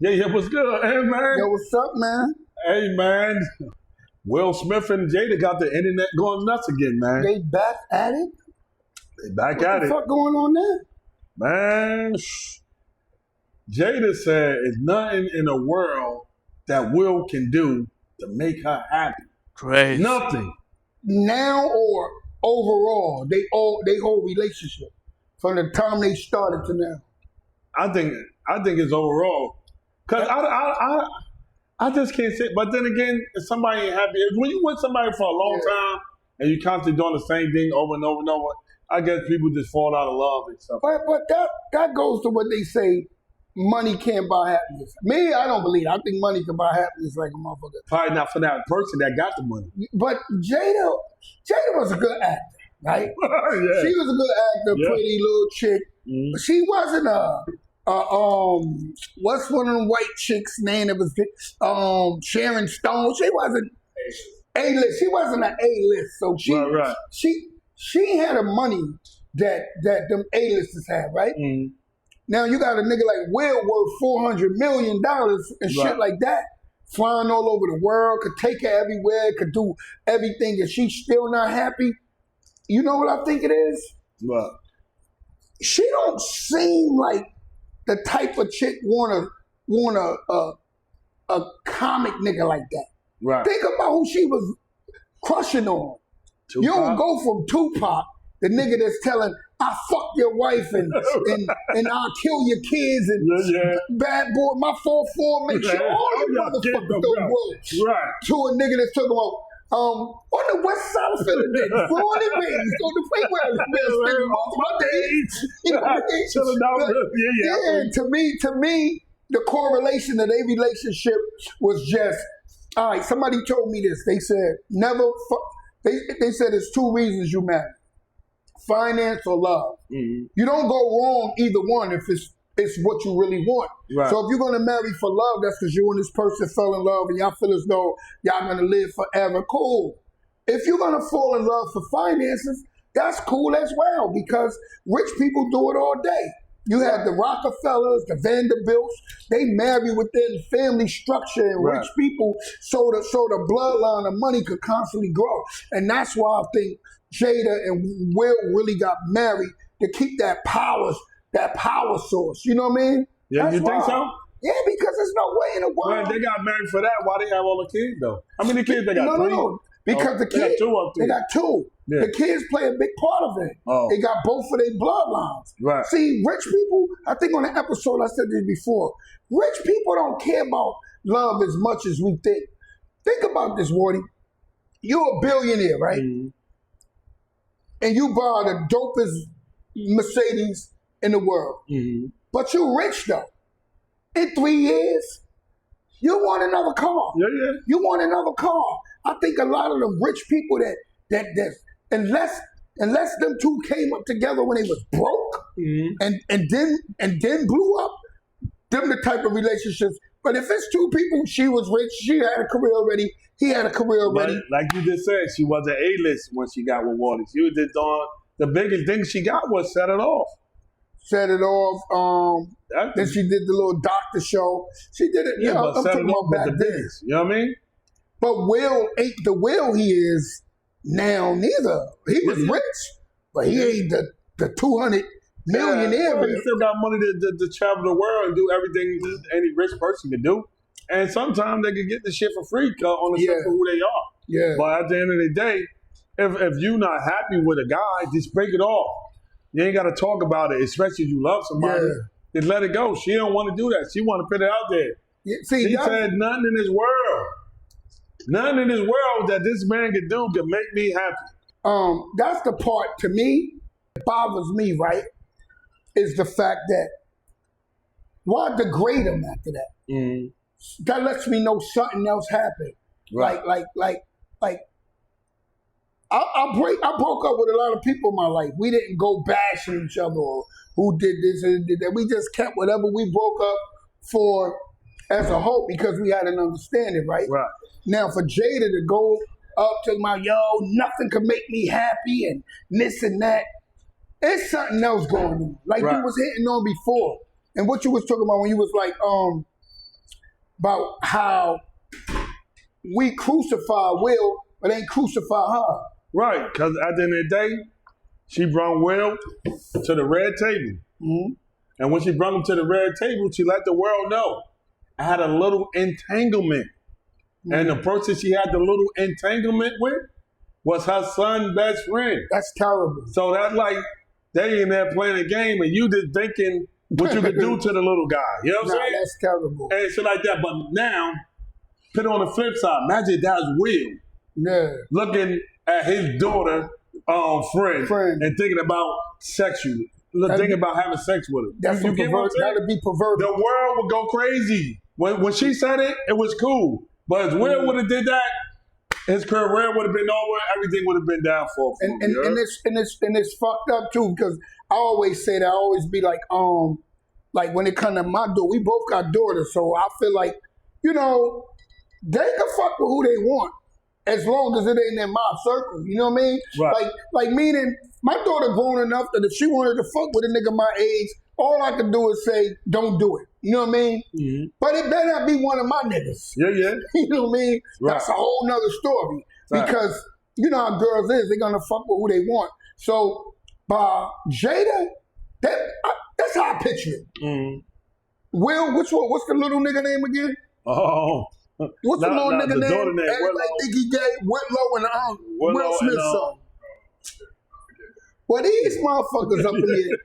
Yeah, what's good? Hey, man. Yo, what's up, man? Hey, man. Will Smith and Jada got the internet going nuts again, man. They back at it? They back what at the it. fuck going on there? Man, Jada said it's nothing in the world that Will can do to make her happy. Crazy. Nothing. Now or overall, they whole relationship from the time they started to now. I think it's overall. Cause I just can't say. But then again, if somebody ain't happy, when you with somebody for a long time and you constantly doing the same thing over and over and over, I guess people just fall out of love and stuff. But that goes to what they say. Money can't buy happiness. Me, I don't believe it. I think money can buy happiness like a motherfucker. Probably not for that person that got the money. But Jada was a good actor, right? Yeah. She was a good actor, pretty little chick. Mm-hmm. She wasn't what's one of them white chicks' name? It was Sharon Stone. She wasn't A-list. She wasn't an A-list. So she had a money that them A-listers had, right? Mm-hmm. Now you got a nigga like Will worth $400 million and shit like that, flying all over the world, could take her everywhere, could do everything, and she's still not happy. You know what I think it is? What? She don't seem like the type of chick want a comic nigga like that. Right. Think about who she was crushing on. Tupac? You don't go from Tupac, the nigga that's telling, I fuck your wife and I'll kill your kids and bad boy, my 4-4 make sure all you motherfuckers don't work. Right. To a nigga that's talking about on the west side of Philadelphia, born and raised on the freeway, spending most of my days. You know, to me, the correlation of their relationship was just, all right, somebody told me this. They said, they said there's two reasons you marry. Finance or love. Mm-hmm. You don't go wrong either one if it's what you really want. Right. So if you're gonna marry for love, that's because you and this person fell in love and y'all feel as though y'all gonna live forever. Cool. If you're gonna fall in love for finances, that's cool as well because rich people do it all day. You have the Rockefellers, the Vanderbilts, they marry within family structure and rich people so the bloodline of money could constantly grow. And that's why I think Jada and Will really got married to keep that power source. You know what I mean? Yeah, that's you think so? Yeah, because there's no way in the world. Well, they got married for that. Why they have all the kids though? How many kids they got? No. Because the kids, they got two. Yeah. The kids play a big part of it. Oh. They got both of their bloodlines. Right. See, rich people, I think on the episode I said this before, rich people don't care about love as much as we think. Think about this, Wardy. You're a billionaire, right? Mm-hmm. And you buy the dopest Mercedes in the world. Mm-hmm. But you're rich though. In 3 years, you want another car. Yeah. You want another car. I think a lot of the rich people that unless them two came up together when they was broke and then blew up, them the type of relationships. But if it's two people, she was rich, she had a career already, he had a career already. But like you just said, she was an A-list when she got with Waters. She was just on, the biggest thing she got was Set It Off. Set It Off. Then she did the little doctor show. She did it. Yeah, but Set It Off was the biggest. You know what I mean? But Will ain't the Will he is now neither. He was rich, but he ain't the 200 millionaire. Well, he still got money to travel the world and do everything any rich person can do. And sometimes they can get the shit for free on the set for who they are. Yeah. But at the end of the day, if you're not happy with a guy, just break it off. You ain't got to talk about it, especially if you love somebody. Yeah. Just let it go. She don't want to do that. She want to put it out there. Yeah, see, she said nothing in this world that this man can do can make me happy. That's the part to me that bothers me, right? Is the fact that why degrade him after that? Mm-hmm. That lets me know something else happened. Right. Like I broke up with a lot of people in my life. We didn't go bashing each other or who did this and did that. We just kept whatever we broke up for as a whole because we had an understanding, right? Right. Now for Jada to go up to my nothing can make me happy and this and that. There's something else going on. Like you was hitting on before. And what you was talking about when you was like, about how we crucify Will, but ain't crucify her. Right, because at the end of the day, she brought Will to the red table. Mm-hmm. And when she brought him to the red table, she let the world know I had a little entanglement. Mm-hmm. And the person she had the little entanglement with was her son's best friend. That's terrible. So that's like they in there playing a game and you just thinking what you could do to the little guy. You know what I'm saying? That's terrible. And shit like that. But now, put it on the flip side. Imagine that's Will looking at his daughter friend and thinking about sexually. Thinking about having sex with him. That's you get what I'm saying? That'd be perverted. The world would go crazy. When she said it, it was cool. But if Will would have did that, his career would have been over. Everything would have been down for him. And it's fucked up too, because I always say that. I always be like when it comes to my daughter, we both got daughters, so I feel like, you know, they can fuck with who they want as long as it ain't in my circle. You know what I mean? Right. Like meaning my daughter grown enough that if she wanted to fuck with a nigga my age, all I can do is say, don't do it. You know what I mean? Mm-hmm. But it better not be one of my niggas. Yeah. You know what I mean? Right. That's a whole nother story. Right. Because you know how girls is, they're gonna fuck with who they want. So by Jada, that's how I picture it. Mm-hmm. Will, which one? What's the little nigga name again? Oh. What's the little nigga name? Everybody think he gay. Whitlow and Will Smith's son. Well, these motherfuckers up in here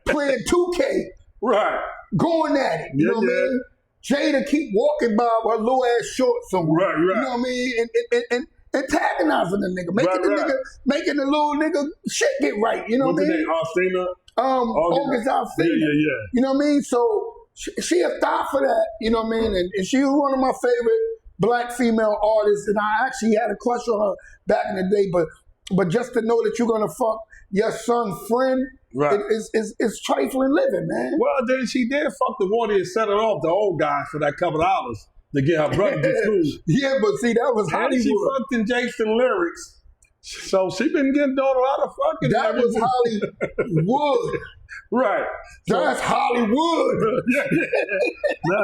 playing 2K. Right. Going at it. You know what I mean? Jada keep walking by with her little ass shorts somewhere. Right. You know what I mean? And antagonizing the nigga. Making the little nigga shit get right. You know what I mean? Alsina? August Alsina. Yeah. You know what I mean? So she a thought for that. You know what I mean? And she was one of my favorite black female artists, and I actually had a crush on her back in the day, but just to know that you're gonna fuck your son's friend, right, is trifling living, man. Well, then she did fuck the water and set it off the old guy for that couple of hours to get her brother to school. Yeah, but see, that was Hollywood. And she fucked in Jason lyrics, so she been getting doing a lot of fucking. That was Hollywood. Right. That's Hollywood. Now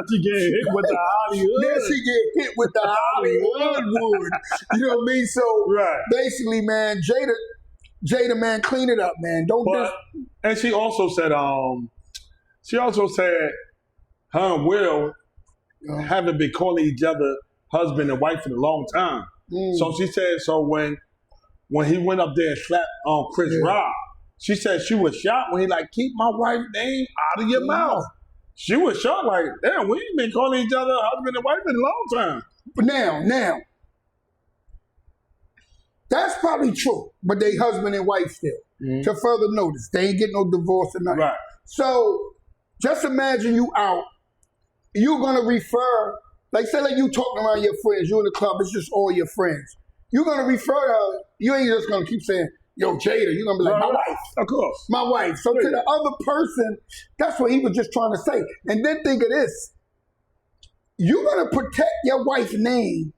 she get hit with the Hollywood. Now she get hit with the Hollywood. You know what I mean? So basically, man, Jada, man, clean it up, man. And she also said, her and Will haven't been calling each other husband and wife in a long time. So she said, when he went up there and slapped Chris Rock, she said she was shocked when he like, keep my wife's name out of your mouth. She was shocked, like, damn, we ain't been calling each other husband and wife in a long time. But now, that's probably true, but they husband and wife still. Mm-hmm. To further notice, they ain't getting no divorce or nothing. Right. So just imagine you out, you're gonna refer, like say like you talking around your friends, you in the club, it's just all your friends. You're gonna refer to her, you ain't just gonna keep saying, yo, Jada, you're gonna be like, my wife. Of course. My wife. So to the other person, that's what he was just trying to say. And then think of this. You're gonna protect your wife's name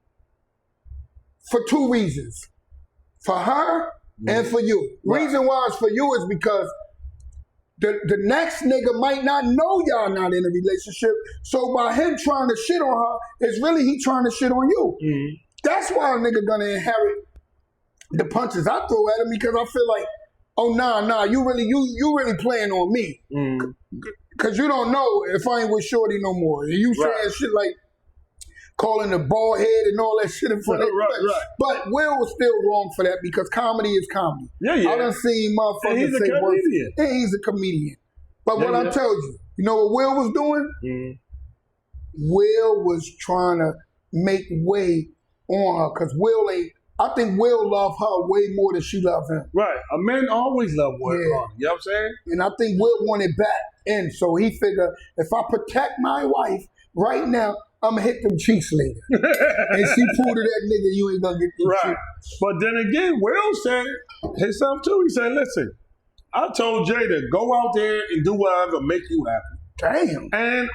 for two reasons. For her and for you. Right. Reason why it's for you is because the next nigga might not know y'all not in a relationship. So by him trying to shit on her, it's really he trying to shit on you. Mm-hmm. That's why a nigga gonna inherit the punches I throw at him, because I feel like, oh nah, you really playing on me. Cause you don't know if I ain't with Shorty no more. And you saying shit like calling the bald head and all that shit in front of right. But Will was still wrong for that, because comedy is comedy. Yeah. I done seen motherfuckers say words. And he's a comedian. But what I tell you, you know what Will was doing? Will was trying to make way on her, because I think Will loved her way more than she loved him. Right. A man always loved Will. You know what I'm saying? And I think Will wanted back in. So he figured, if I protect my wife right now, I'm going to hit them cheeks later. And she pulled to that nigga, you ain't going to get them cheeks. But then again, Will said himself too. He said, listen, I told Jada, go out there and do whatever make you happy. Damn. And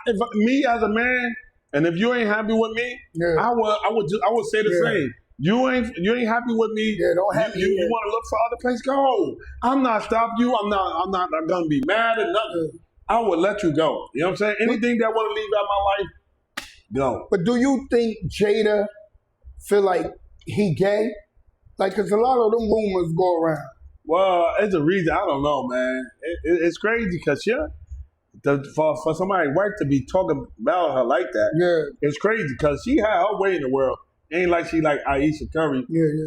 if me as a man, and if you ain't happy with me, I would say the same. You ain't happy with me. Yeah, don't have me. You want to look for other places? Go. I'm not stopping you. I'm not gonna be mad or nothing. I would let you go. You know what I'm saying? Anything that want to leave out my life, Go. But do you think Jada feel like he gay? Like, cause a lot of them rumors go around. Well, it's a reason. I don't know, man. It's crazy because for somebody white to be talking about her like that, it's crazy because she had her way in the world. Ain't like she like Aisha Curry,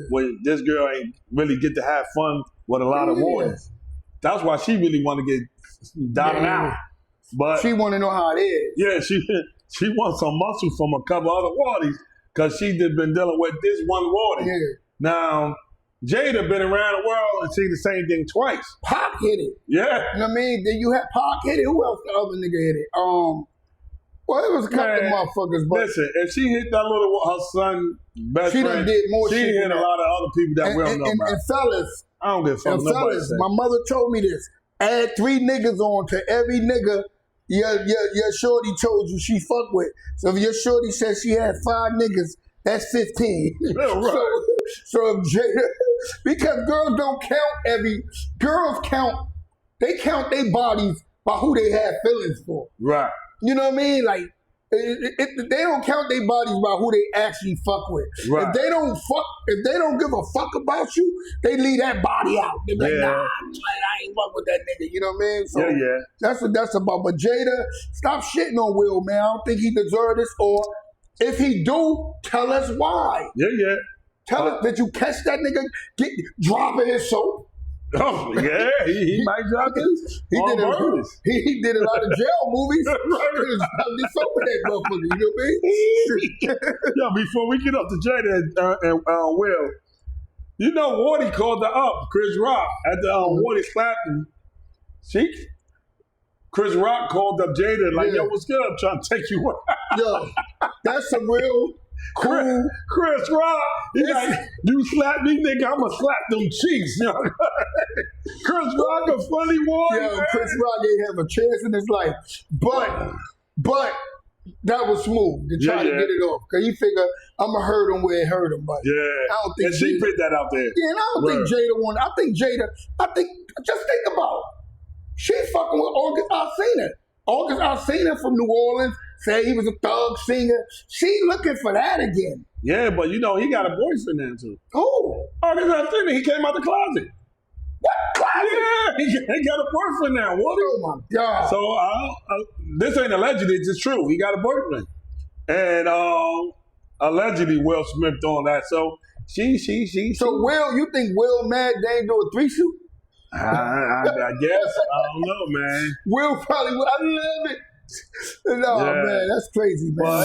when this girl ain't really get to have fun with a lot of boys. That's why she really want to get down out. But she want to know how it is. Yeah, she wants some muscle from a couple other wardies because she just been dealing with this one wardy. Yeah. Now, Jada been around the world and seen the same thing twice. Pac hit it. Yeah. You know what I mean? Then you had Pac hit it. Who else the other nigga hit it? Well, it was a couple of motherfuckers. But listen, if she hit that little, her son, best friend, done did more she shit hit a lot of other people that we don't know about. And fellas, I don't give a fuck nobody say. My mother told me this. Add 3 niggas on to every nigga your shorty told you she fuck with. So if your shorty says she had 5 niggas, that's 15. Right. So if Jada, because girls don't count girls count, they count their bodies by who they have feelings for. Right. You know what I mean? Like, they don't count their bodies by who they actually fuck with. Right. If they don't give a fuck about you, they leave that body out. They be like, nah, I ain't fuck with that nigga. You know what I mean? So that's what that's about. But Jada, stop shitting on Will, man. I don't think he deserves this. Or if he do, tell us why. Yeah. Tell us that you catch that nigga dropping his soap. Oh yeah, he might drop this. He did a lot of jail movies. He fuck with that motherfucker. You know what I mean? Yo, before we get up to Jada and Will, you know, Wardy called her up, Chris Rock, at the Wardy slapped him. Chris Rock called up Jada like, yo, what's good? I'm trying to take you out. Yo, that's some real cool. Chris Rock, he's like, you slap me, nigga, I'ma slap them cheeks. Yo. Chris Rock a funny boy. Yo, man. Chris Rock ain't have a chance in his life. But that was smooth to try to get it off. Because he figured, I'm going to hurt him where it hurt him. But I don't think and she put that out there. Yeah, and I don't think Jada won. I think, just think about it. She fucking with August Alsina. August Alsina from New Orleans said he was a thug singer. She looking for that again. Yeah, but you know, he got a boyfriend now too. Who? August Alsina, he came out the closet. What closet? Yeah, he got a boyfriend now. What? Oh my God. So this ain't allegedly, it's just true. He got a boyfriend. And allegedly Will Smith on that. So So Will, you think Will mad they ain't do a threesome? I guess. I don't know, man. Will probably would. I love it. No, man, that's crazy, man.